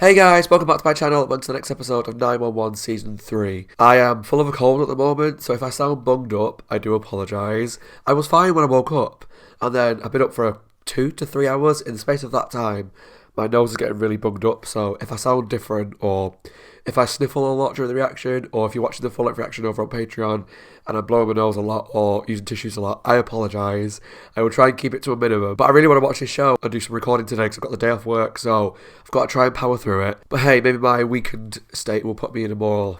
Hey guys, welcome back to my channel and to the next episode of 911 Season 3. I am full of a cold at the moment, so if I sound bunged up, I do apologise. I was fine when I woke up, and then I've been up for 2 to 3 hours. In the space of that time, my nose is getting really bunged up, so if I sound different, or if I sniffle a lot during the reaction, or if you're watching the full length reaction over on Patreon, and I'm blowing my nose a lot, or using tissues a lot, I apologise. I will try and keep it to a minimum, but I really want to watch this show and do some recording today, because I've got the day off work, so I've got to try and power through it. But hey, maybe my weakened state will put me in a more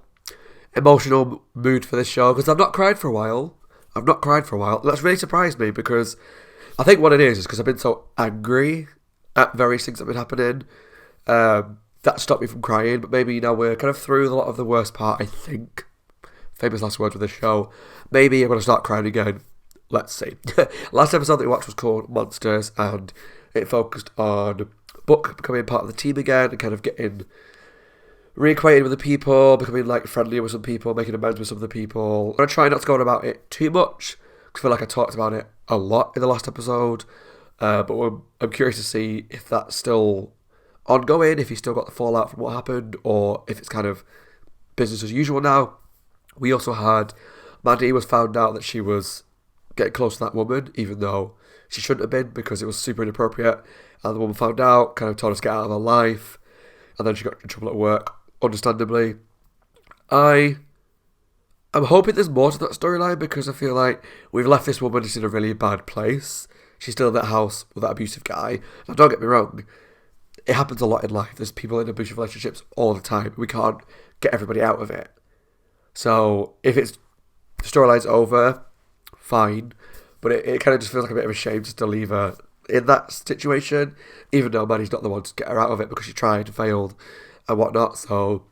emotional mood for this show, because I've not cried for a while. That's really surprised me, because I think what it is because I've been so angry at various things that have been happening. That stopped me from crying, but maybe now we're kind of through a lot of the worst part, I think. Famous last words with this show. Maybe I'm going to start crying again. Let's see. Last episode that we watched was called Monsters, and it focused on Buck becoming part of the team again and kind of getting reacquainted with the people, becoming like friendlier with some people, making amends with some of the people. I'm going to try not to go on about it too much, because I feel like I talked about it a lot in the last episode. But I'm curious to see if that's still ongoing, if he's still got the fallout from what happened, or if it's kind of business as usual now. We also had Maddie was found out that she was getting close to that woman, even though she shouldn't have been, because it was super inappropriate. And the woman found out, kind of told us to get out of her life, and then she got in trouble at work, understandably. I'm hoping there's more to that storyline, because I feel like we've left this woman just in a really bad place. She's still in that house with that abusive guy. Now, don't get me wrong, it happens a lot in life. There's people in abusive relationships all the time. We can't get everybody out of it. So if it's the storyline's over, fine. But it kind of just feels like a bit of a shame just to leave her in that situation, even though Maddie's not the one to get her out of it, because she tried and failed and whatnot. So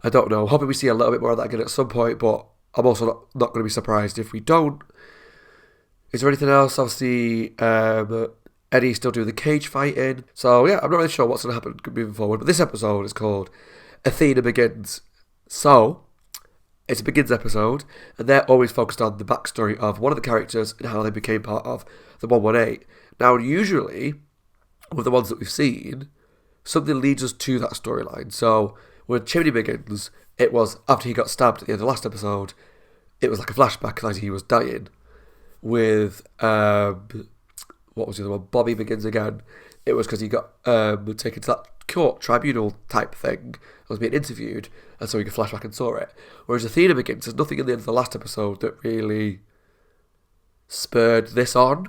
I don't know. Hoping we see a little bit more of that again at some point, but I'm also not going to be surprised if we don't. Is there anything else? Obviously, Eddie's still doing the cage fighting. So yeah, I'm not really sure what's going to happen moving forward. But this episode is called Athena Begins. So it's a Begins episode, and they're always focused on the backstory of one of the characters and how they became part of the 118. Now, usually, with the ones that we've seen, something leads us to that storyline. So with Chimney Begins, it was after he got stabbed at the end of the last episode, it was like a flashback as he was dying. With what was the other one? Bobby Begins Again. It was because he got taken to that court tribunal type thing. Was being interviewed, and so he could flash back and saw it. Whereas Athena Begins, there's nothing in the end of the last episode that really spurred this on,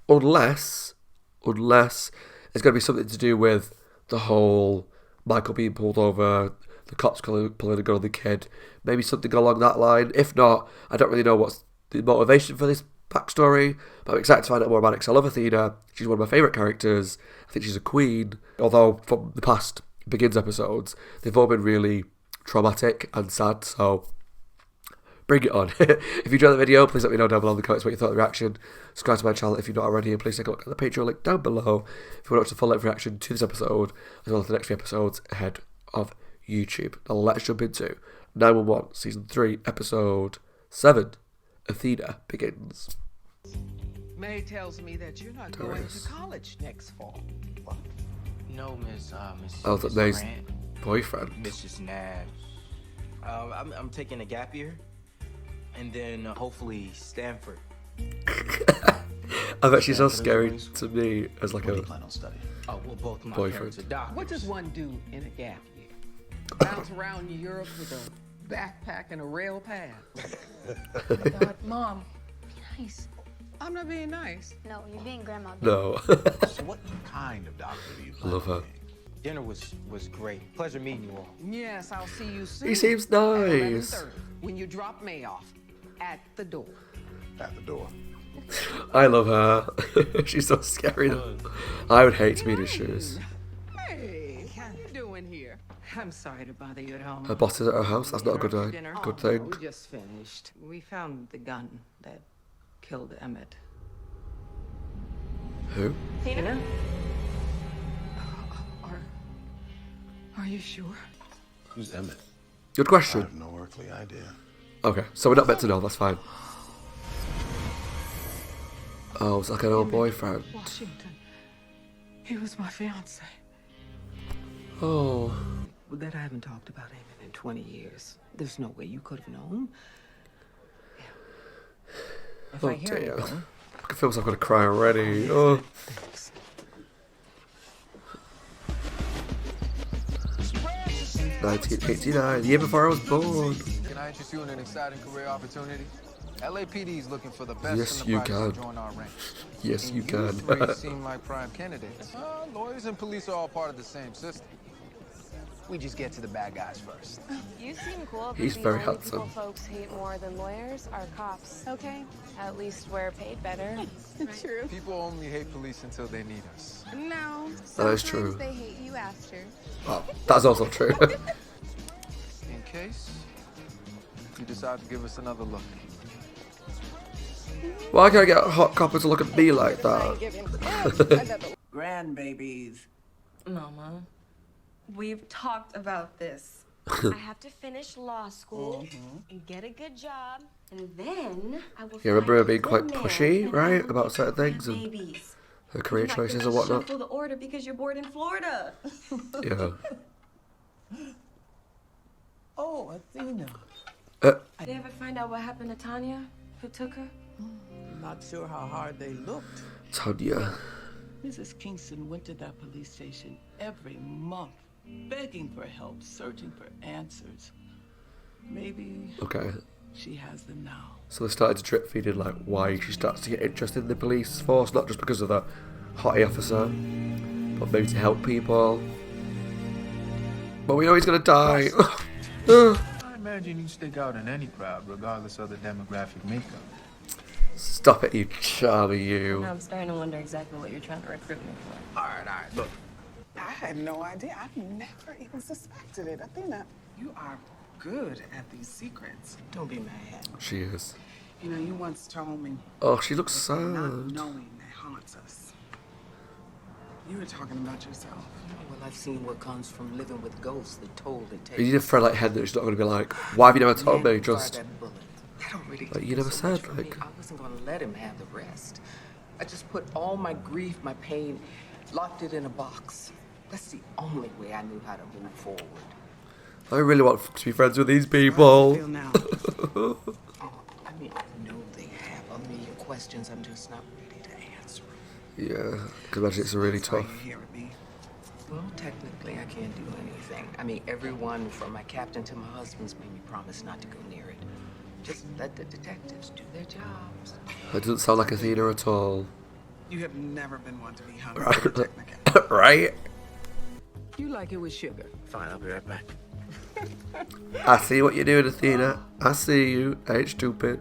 unless it's going to be something to do with the whole Michael being pulled over, the cops pulling a gun on the kid, maybe something along that line. If not, I don't really know what's the motivation for this backstory, but I'm excited to find out more about it, because I love Athena. She's one of my favourite characters. I think she's a queen, although from the past Begins episodes, they've all been really traumatic and sad, so bring it on. If you enjoyed the video, please let me know down below in the comments what you thought of the reaction. Subscribe to my channel if you're not already, and please take a look at the Patreon link down below if you want to watch the full length reaction to this episode, as well as the next few episodes ahead of YouTube. Now let's jump into 911 Season 3, Episode 7, Athena Begins. May tells me that you're not going to college next fall. What? No, Miss Oh, that May's Grant, boyfriend. Mrs. Nash. I'm taking a gap year, and then hopefully Stanford. I bet she's so scary to me as like a Plan on studying. Oh, well, both my boyfriend. parents are doctors. What does one do in a gap year? Bounce around Europe with a backpack and a rail pad. God, Mom, be nice. I'm not being nice. No, you're being Grandma. no. So what kind of doctor do you I plan love her. on being? Dinner was great. Pleasure meeting you all. Yes, I'll see you soon. He seems At nice. 11:30, when you drop May off at the door. At the door. I love her. She's so scary though. I would hate to be in his shoes. Hey, how you doing here? I'm sorry to bother you at home. Her boss is at her house. That's not a good Dinner? good Oh, thing. we just finished. We found the gun that killed Emmett. Who? Tina? Are you sure? Who's Emmett? Good I question. have no earthly idea. Okay, so we're not meant to know. That's fine. Oh, it's like an old boyfriend. Washington. He was my fiance. Oh. With that, I haven't talked about Emmett in 20 years. There's no way you could have known. Yeah. If Oh I hear dear. anything, I can feel myself going to cry already. Oh. thanks. 1989, the year before I was born. Can I interest you in an exciting career opportunity? LAPD is looking for the best Yes, in the you practice can. to join our ranks. Yes, you And can. three seem like prime candidates. Lawyers and police are all part of the same system. We just get to the bad guys first. You seem cool, but He's the very only handsome. people folks hate more than lawyers are cops. Okay. At least we're paid better. True. People only hate police until they need us. No. That is Sometimes true. they hate you after. Well, that's also true. In case you decide to give us another look. Why can't I get a hot copper to look at me like that? Grandbabies. Mama, we've talked about this. I have to finish law school and get a good job, and then I will. You remember her being find a quite good man, pushy, and I right, will about get certain things and Babies. her career You might choices get and to whatnot? Shuffle the order because you're bored in Florida. Yeah. Oh, Athena. Did they ever find out what happened to Tanya? Who took her? Not sure how hard they looked. Tanya. Mrs. Kingston went to that police station every month, begging for help, searching for answers. Maybe Okay. she has them now. So they started to drip feed in like why she starts to get interested in the police force, not just because of the hottie officer, but maybe to help people. But we know he's gonna die. I imagine you stick out in any crowd, regardless of the demographic makeup. Stop it, you charming you. Now I'm starting to wonder exactly what you're trying to recruit me for. All right, look. I had no idea. I've never even suspected it. Athena, you are good at these secrets. Don't be mad. She is. You know, you once told me Oh, she looks not sad. knowing that haunts us. You were talking about yourself. Well, I've seen what comes from living with ghosts. The toll it takes. You need a friend like Heather who's not going to be like, why have you never told me? Man who fired Just, that bullet. I don't really like, take you it never so much said, from me. like- I wasn't going to let him have the rest. I just put all my grief, my pain, locked it in a box. That's the only way I knew how to move forward. I really want to be friends with these people. How do you feel now? I mean, I know they have a million questions. I'm just not ready to answer them. Yeah, I can imagine it's really That's why tough. you're here with me. Well, technically, I can't do anything. I mean, everyone from my captain to my husband's made me promise not to go near it. Just let the detectives do their jobs. It doesn't sound like Athena at all. You have never been one to be hung Right. for technicality. Right? You like it with sugar. Fine, I'll be right back. I see what you're doing, Athena. I see you. I ain't stupid.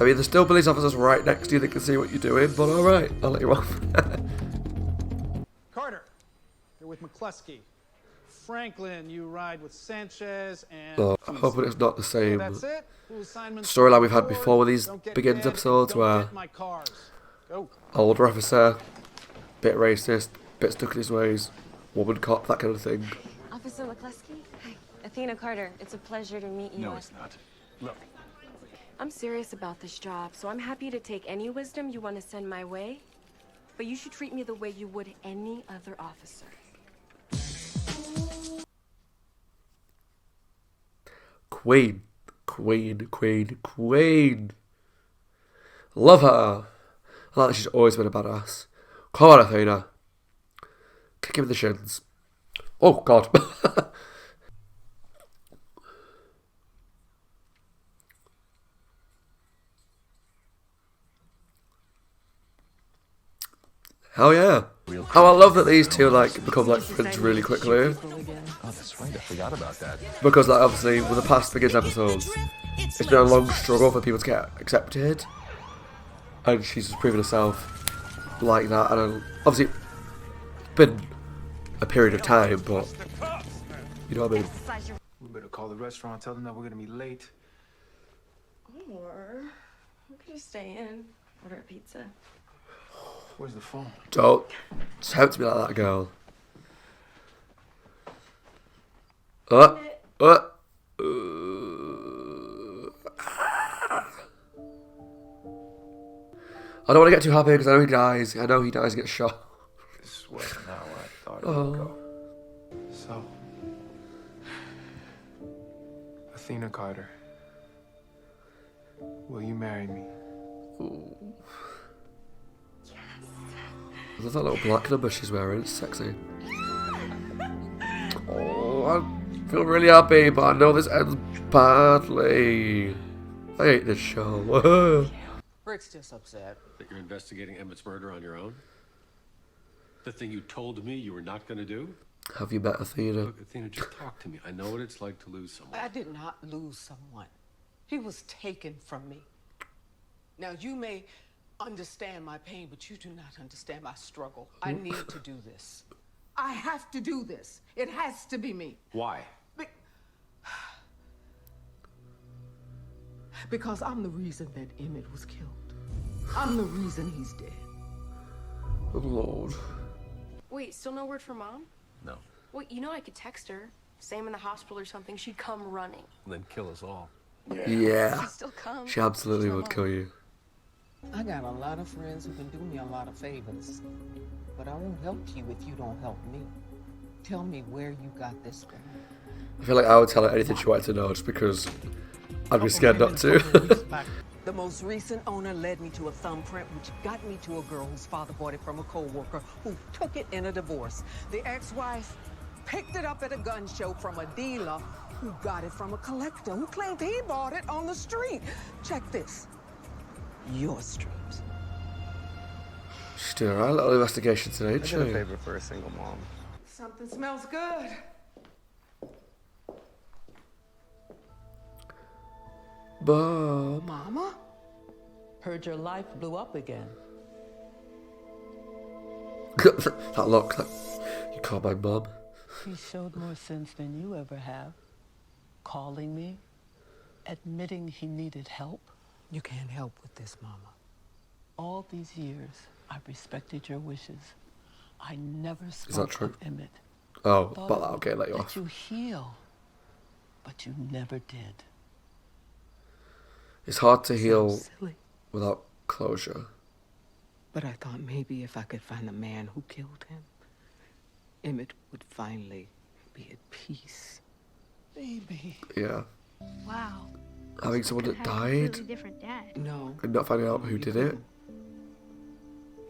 I mean, there's still police officers right next to you that can see what you're doing, but alright, I'll let you off. Carter, you're with McCluskey. Franklin, you ride with Sanchez and... So, I'm hoping it's not the same That's it. Who assignments storyline we've had forward? before with these Don't get begins mad, episodes don't where get my cars. Go. older officer, bit racist, bit stuck in his ways, woman cop, that kind of thing. Officer McCluskey? Hi. Athena Carter. It's a pleasure to meet you. No, it's not. Look, I'm serious about this job, so I'm happy to take any wisdom you want to send my way. But you should treat me the way you would any other officer. Queen. Queen, queen, queen. Love her. I like that she's always been a badass. Come on, Athena. Kick him in the shins. Oh, God. Hell yeah. Oh, I love that these two, like, become, like, friends really quickly. oh, that's right. I forgot about that. Because, like, obviously, with the past Begins episodes, it's been a long struggle for people to get accepted. And she's just proven herself like that. And obviously, it's been a period of time, but you know what I mean? We better call the restaurant, tell them that we're gonna be late. Or we could just stay in, order a pizza. Where's the phone? Don't tempt me like that, girl. I don't want to get too happy because I know he dies. I know he dies and gets shot. I swear now I thought Oh. So, Athena Carter, will you marry me? Ooh. I love that little black number she's wearing. It's sexy. Oh, I feel really happy, but I know this ends badly. I hate this show. Rick's just upset. That you're investigating Emmett's murder on your own? The thing you told me you were not going to do? Have you met Athena? Look, Athena, just talk to me. I know what it's like to lose someone. I did not lose someone. He was taken from me. Now, you may understand my pain, but you do not understand my struggle. I need to do this. I have to do this. It has to be me. Why? Because I'm the reason that Emmett was killed. I'm the reason he's dead. Oh, Lord. Wait, still no word from Mom? No. Well, you know I could text her. Say I'm in the hospital or something. She'd come running. And then kill us all. Yeah. She'd still come. She absolutely would kill you. I got a lot of friends who can do me a lot of favors. But I won't help you if you don't help me. Tell me where you got this from. I feel like I would tell her anything she wanted to know just because I'd be scared not to. The most recent owner led me to a thumbprint, which got me to a girl whose father bought it from a co-worker who took it in a divorce. The ex-wife picked it up at a gun show from a dealer who got it from a collector who claimed he bought it on the street. Check this. Your streams. She's doing a right little investigation today, ain't she? I did a favor for a single mom. Something smells good. Bob. Mama? Heard your life blew up again. That look. You call my mum. He showed more sense than you ever have. Calling me, admitting he needed help. You can't help with this, Mama. All these years, I've respected your wishes. I never Is that spoke true? of Emmett. Oh, Thought but okay, let you that off. you heal, but you never did. It's hard to heal Silly. without closure. But I thought maybe if I could find the man who killed him, Emmett would finally be at peace. Baby. Yeah. Wow. Having someone that Had a died completely different dad. No. and not finding out who did it.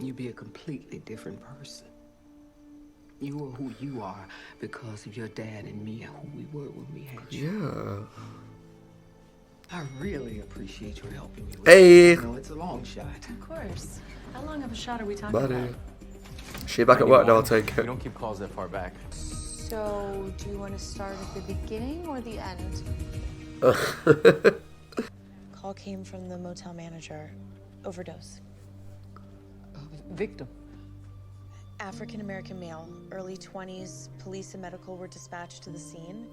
You'd be a completely different person. You are who you are because of your dad and me, who we were when we had you. Yeah. I really appreciate you helping me with Hey. this. I know it's a long shot. Of course. How long of a shot are we talking Buddy. about? She back at work now, I'll take We it. don't keep calls that far back. So, do you want to start at the beginning or the end? Call came from the motel manager. Overdose. Victim. African-American male, early 20s. Police and medical were dispatched to the scene.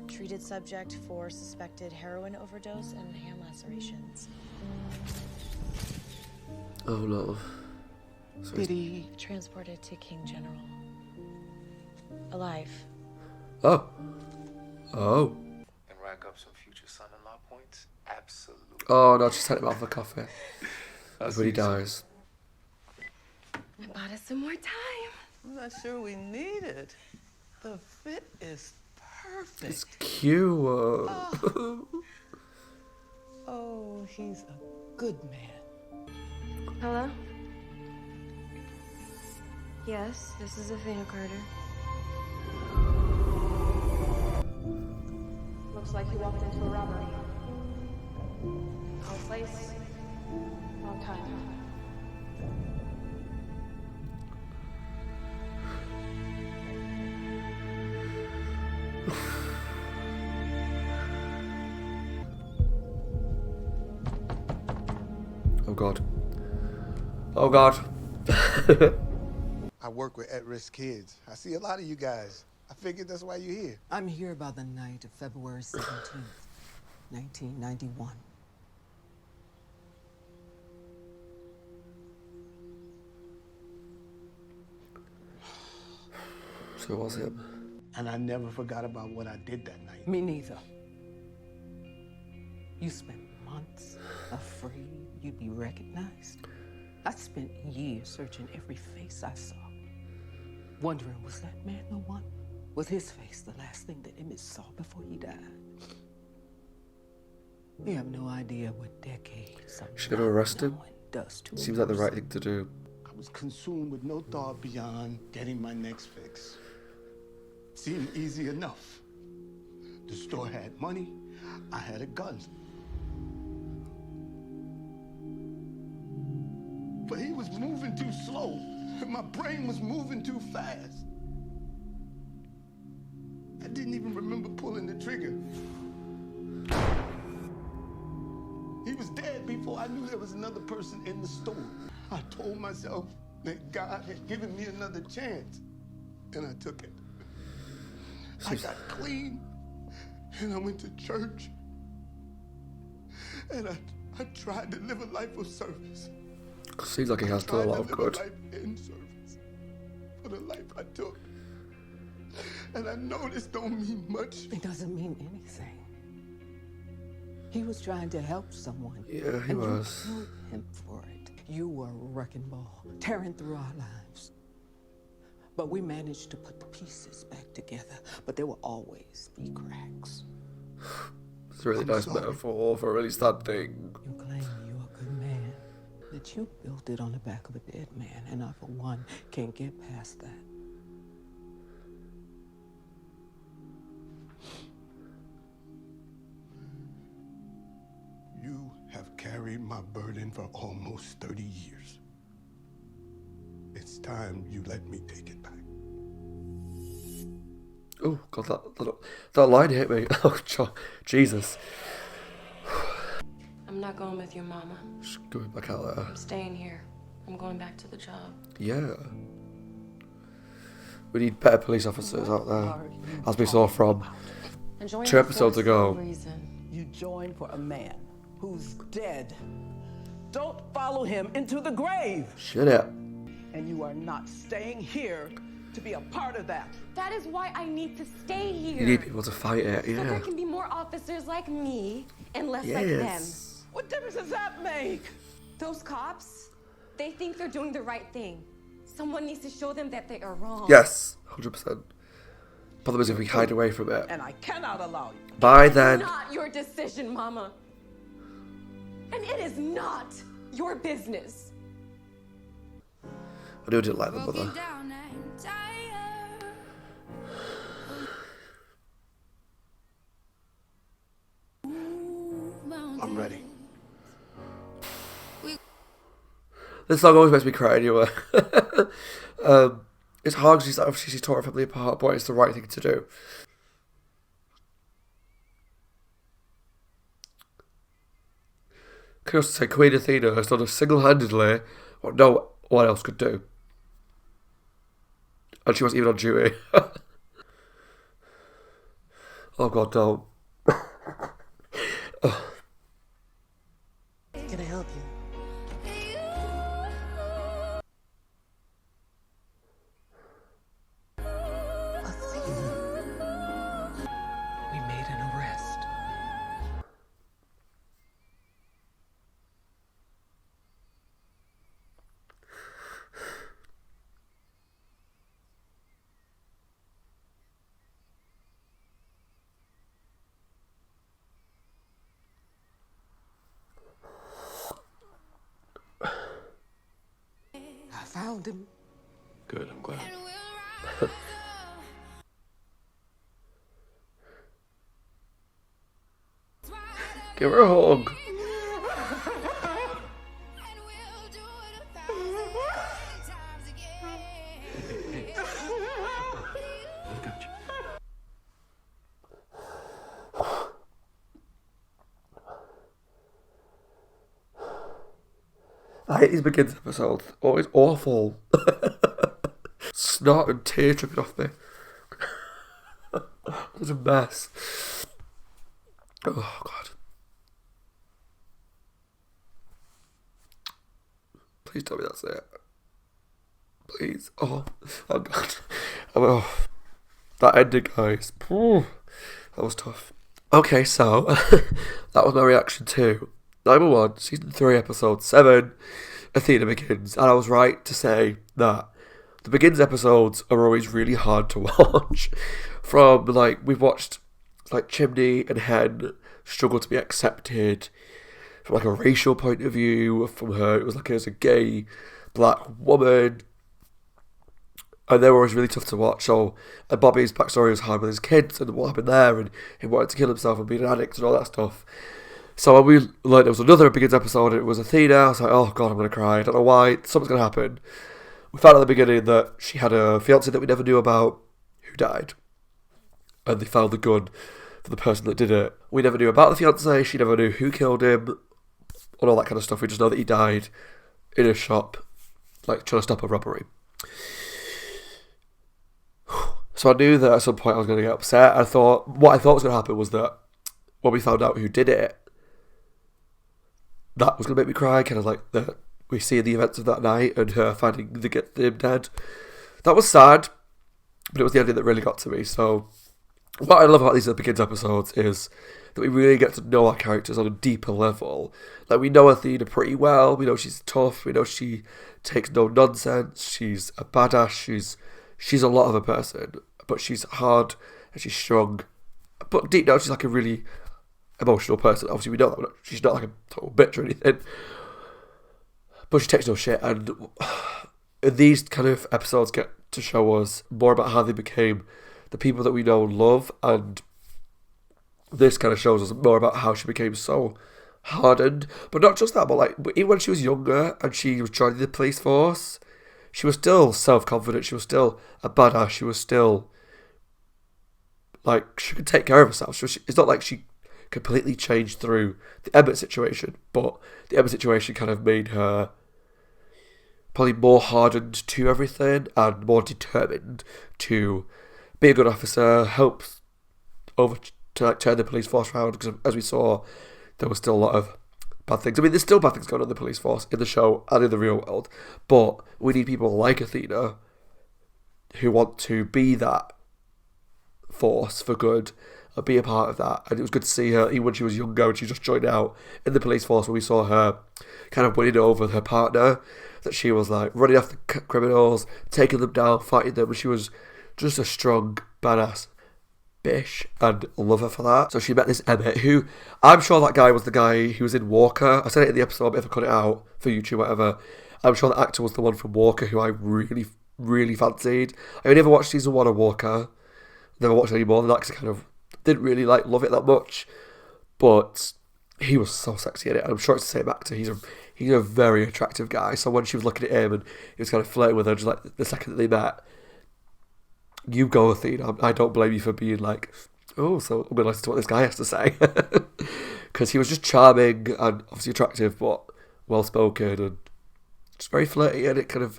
Treated subject for suspected heroin overdose and hand lacerations. Oh no. So Did he? Transported to King General. Alive. Oh. Oh. And rack up some future son-in-law points? Absolutely. Oh no, just sent him out for coffee. That's when he dies. I bought us some more time. I'm not sure we need it. The fit is perfect. It's cute. Oh, he's a good man. Hello? Yes, this is Athena Carter. Looks like you walked into a robbery. Wrong place, wrong time. Oh god. Oh god. I work with at-risk kids. I see a lot of you guys. I figured that's why you're here. I'm here by the night of February 17th, 1991. So it was him. And I never forgot about what I did that night. Me neither. You spent months afraid you'd be recognized. I spent years searching every face I saw. wondering, was that man the one? Was his face the last thing that Emmett saw before he died? You have no idea what decades of Should have arrested him. does to Seems like the right thing to do. I was consumed with no thought beyond getting my next fix. Seemed easy enough. The store had money, I had a gun. But he was moving too slow, and my brain was moving too fast. I didn't even remember pulling the trigger. He was dead before I knew there was another person in the store. I told myself that God had given me another chance, and I took it. I got clean, and I went to church, and I tried to live a life of service. Seems like he has done a lot of good. Life in service for the life I took. And I know this don't mean much. It doesn't mean anything. He was trying to help someone. Yeah, he was. You killed him for it. You were a wrecking ball, tearing through our lives. But we managed to put the pieces back together. But there will always be cracks. It's a really nice metaphor for a really sad thing. You claim you're a good man. That you built it on the back of a dead man. And I, for one, can't get past that. You have carried my burden for almost 30 years. It's time you let me take it back. Oh, God, that line hit me. Oh, Jesus. I'm not going with your mama. Just going back out there. I'm staying here. I'm going back to the job. Yeah. We need better police officers out there. As we saw from 2 episodes ago. You join for a man who's dead. Don't follow him into the grave. Shut up. And you are not staying here to be a part of that. That is why I need to stay here. You need people to fight it, yeah. So there can be more officers like me and less like them. What difference does that make? Those cops, they think they're doing the right thing. Someone needs to show them that they are wrong. Yes, 100%. Problem is if we hide away from it. And I cannot allow you. By then. It's not your decision, Mama. And it is not your business. I knew I didn't like the mother. I'm ready. This song always makes me cry anyway. It's hard because she's tore her family apart, but it's the right thing to do. Can also say Queen Athena has done single-handedly what no one else could do. And she wasn't even on duty. Oh God, don't. Can I help you? We made an arrest. I found him. Good, I'm glad. Give her a hug. I hate these begins episodes. Always awful. Snot and tear dripping off me. It's a mess. Oh God. Please tell me that's it. Please. Oh God. Oh, that ending, guys. That was tough. Okay, so that was my reaction to 911 season 3 episode 7, Athena Begins, and I was right to say that The Begins episodes are always really hard to watch. From, like, we've watched, like, Chimney and Hen struggle to be accepted from, like, a racial point of view. From her, it was like as a gay black woman. And they were always really tough to watch. So, and Bobby's backstory was hard with his kids and what happened there, and him wanting to kill himself and being an addict and all that stuff. So when we learned there was another Begins episode and it was Athena, I was like, oh god, I'm going to cry. I don't know why. Something's going to happen. We found out at the beginning that she had a fiancé that we never knew about who died. And they found the gun for the person that did it. We never knew about the fiancé. She never knew who killed him and all that kind of stuff. We just know that he died in a shop, like trying to stop a robbery. So I knew that at some point I was going to get upset. What I thought was going to happen was that when we found out who did it, that was going to make me cry, kind of like we see the events of that night and her finding him dead. That was sad, but it was the ending that really got to me. So what I love about these Begins episodes is that we really get to know our characters on a deeper level. Like, we know Athena pretty well. We know she's tough. We know she takes no nonsense. She's a badass. She's a lot of a person, but she's hard and she's strong. But deep down, she's like a really emotional person. Obviously, we know that she's not like a total bitch or anything, but she takes no shit. And these kind of episodes get to show us more about how they became the people that we know and love, and this kind of shows us more about how she became so hardened. But not just that, but like even when she was younger and she was joining the police force, she was still self-confident. She was still a badass. She was still like, she could take care of herself. It's not like she completely changed through the Emmett situation, but the Emmett situation kind of made her probably more hardened to everything and more determined to be a good officer, help turn the police force around, because as we saw, there was still a lot of bad things. I mean, there's still bad things going on in the police force, in the show and in the real world, but we need people like Athena who want to be that force for good and be a part of that. And it was good to see her, even when she was younger and she just joined out in the police force, when we saw her kind of winning over her partner, that she was like running after criminals, taking them down, fighting them, and she was just a strong, badass bitch, and love her for that. So she met this Emmett, who, I'm sure that guy was the guy who was in Walker. I said it in the episode, but if I cut it out for YouTube, whatever, I'm sure the actor was the one from Walker who I really, really fancied. I never watched season 1 of Walker, never watched any more than that, because I kind of didn't really love it that much, but he was so sexy in it, and I'm sure it's the same actor. He's a very attractive guy. So when she was looking at him and he was kind of flirting with her, just like the second that they met, you go, Athena. I don't blame you for being like, oh, so I'm going to listen to what this guy has to say. Because he was just charming and obviously attractive, but well-spoken and just very flirty. And it kind of,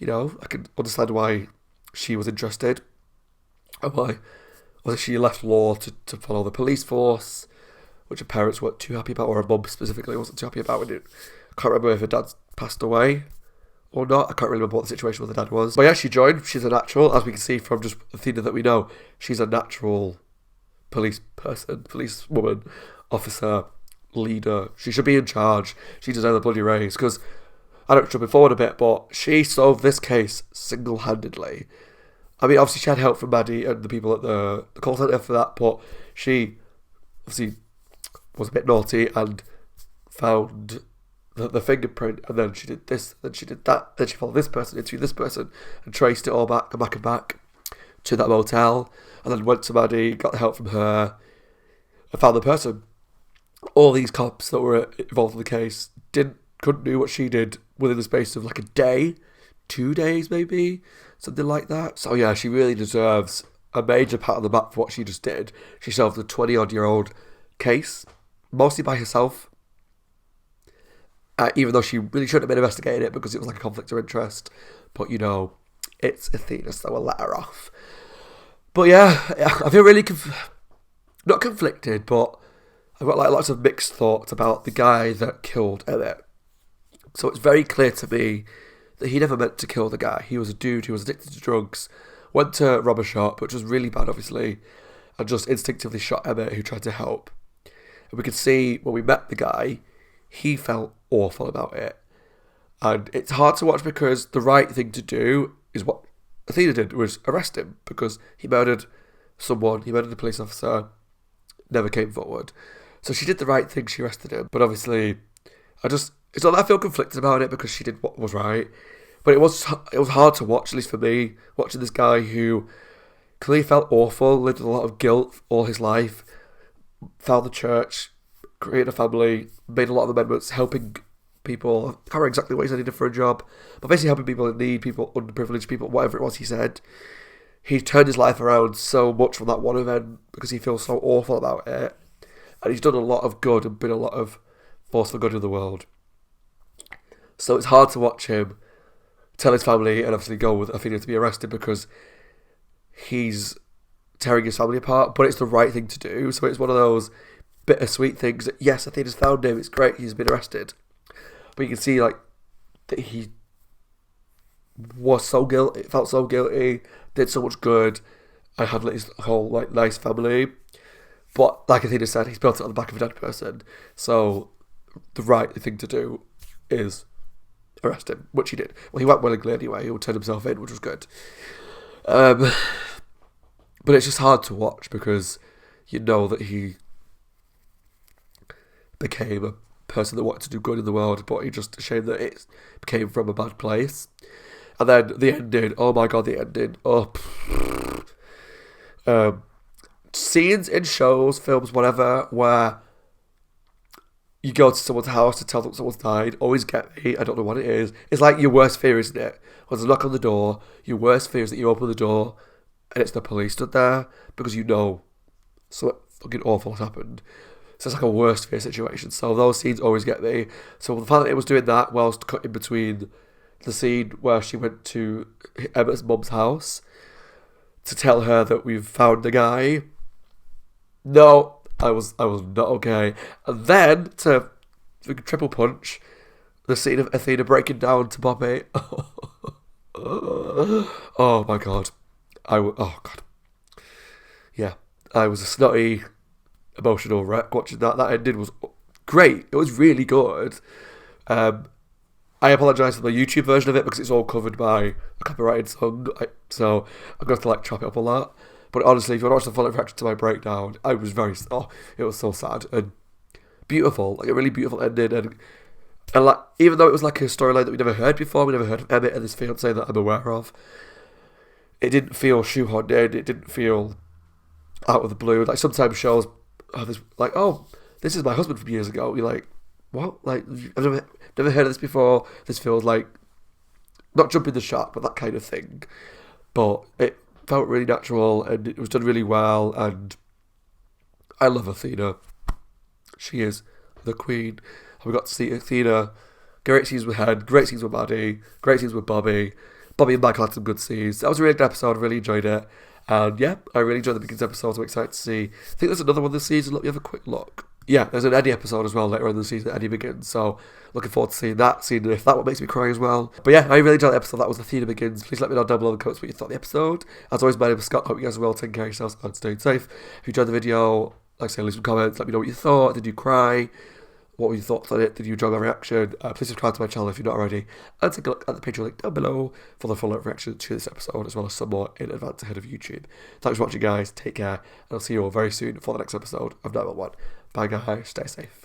I can understand why she was interested. And why she left law to follow the police force, which her parents weren't too happy about, or her mum specifically wasn't too happy about. I can't remember if her dad passed away or not. I can't really remember what the situation with the dad was. But yeah, she joined. She's a natural, as we can see from just Athena that we know. She's a natural police person, police woman, officer, leader. She should be in charge. She deserves a bloody raise, because, I don't jump forward a bit, but she solved this case single-handedly. I mean, obviously she had help from Maddie and the people at the call centre for that, but she obviously was a bit naughty and found the fingerprint, and then she did this, then she did that, then she followed this person into this person and traced it all back and back to that motel, and then went to Maddie, got the help from her, and found the person. All these cops that were involved in the case couldn't do what she did within the space of like a day, 2 days maybe, something like that. So yeah, she really deserves a major pat on the back for what she just did. She solved a 20-odd-year-old case, mostly by herself, even though she really shouldn't have been investigating it because it was like a conflict of interest. But it's Athena, so we'll let her off. But yeah, I feel really not conflicted, but I've got like lots of mixed thoughts about the guy that killed Emmett. So it's very clear to me that he never meant to kill the guy. He was a dude who was addicted to drugs, went to rob a shop, which was really bad obviously, and just instinctively shot Emmett, who tried to help. And we could see when we met the guy, he felt awful about it. And it's hard to watch because the right thing to do is what Athena did, was arrest him because he murdered someone, he murdered a police officer, never came forward. So she did the right thing, she arrested him. But obviously, it's not that I feel conflicted about it because she did what was right. But it was hard to watch, at least for me, watching this guy who clearly felt awful, lived with a lot of guilt all his life, found the church, created a family, made a lot of amendments, helping people. I can't remember exactly what he said he did for a job, but basically helping people in need, people, underprivileged people, whatever it was he said. He turned his life around so much from that one event because he feels so awful about it. And he's done a lot of good and been a lot of force for good in the world. So it's hard to watch him tell his family and obviously go with Athena to be arrested because he's tearing his family apart, but it's the right thing to do. So it's one of those bittersweet things that, yes, Athena's found him, it's great, he's been arrested. But you can see, like, that he was so guilty, felt so guilty, did so much good, and had like, his whole, like, nice family. But, like Athena said, he's built it on the back of a dead person. So the right thing to do is arrest him, which he did. Well, he went willingly anyway, he turned himself in, which was good. But it's just hard to watch because you know that he became a person that wanted to do good in the world, but he just ashamed that it came from a bad place. And then the ending, oh my god, the ending, scenes in shows, films, whatever, where you go to someone's house to tell them someone's died, always get me, I don't know what it is. It's like your worst fear, isn't it? When there's a knock on the door, your worst fear is that you open the door and it's the police stood there because you know something fucking awful has happened. So it's like a worst fear situation. So those scenes always get me. So the fact that it was doing that whilst cut in between the scene where she went to Emmett's mum's house to tell her that we've found the guy. No, I was not okay. And then to triple punch the scene of Athena breaking down to Bobby. Oh my god. Oh god. Yeah, I was a snotty, emotional wreck watching that. That ending was great. It was really good. I apologise for the YouTube version of it because it's all covered by a copyrighted song, so I'm going to have to chop it up a lot. But honestly, if you want to watch the full reaction to my breakdown, it was so sad and beautiful, like a really beautiful ending, and like even though it was like a storyline that we never heard before, we never heard of Emmett and his fiance that I'm aware of, it didn't feel shoehorned in, it didn't feel out of the blue. Like sometimes shows have this, like, oh, this is my husband from years ago. You're like, what? Like, I've never heard of this before. This feels like not jumping the shark, but that kind of thing. But it felt really natural and it was done really well. And I love Athena. She is the queen. And we got to see Athena. Great scenes with Hen, great scenes with Maddie, great scenes with Bobby. Bobby and Michael had some good scenes. That was a really good episode. I really enjoyed it. And yeah, I really enjoyed the Begins episode. I'm excited to see. I think there's another one this season. Let me have a quick look. Yeah, there's an Eddie episode as well later in the season. Eddie Begins. So looking forward to seeing that. Seeing if that one makes me cry as well. But yeah, I really enjoyed the episode. That was Athena Begins. Please let me know down below in the comments what you thought of the episode. As always, my name is Scott. Hope you guys are well. Take care of yourselves and staying safe. If you enjoyed the video, like I say, leave some comments. Let me know what you thought. Did you cry? What were your thoughts on it? Did you enjoy my reaction? Please subscribe to my channel if you're not already. And take a look at the Patreon link down below for the full reaction to this episode, as well as some more in advance ahead of YouTube. Thanks for watching, guys. Take care. And I'll see you all very soon for the next episode of 911. Bye, guys. Stay safe.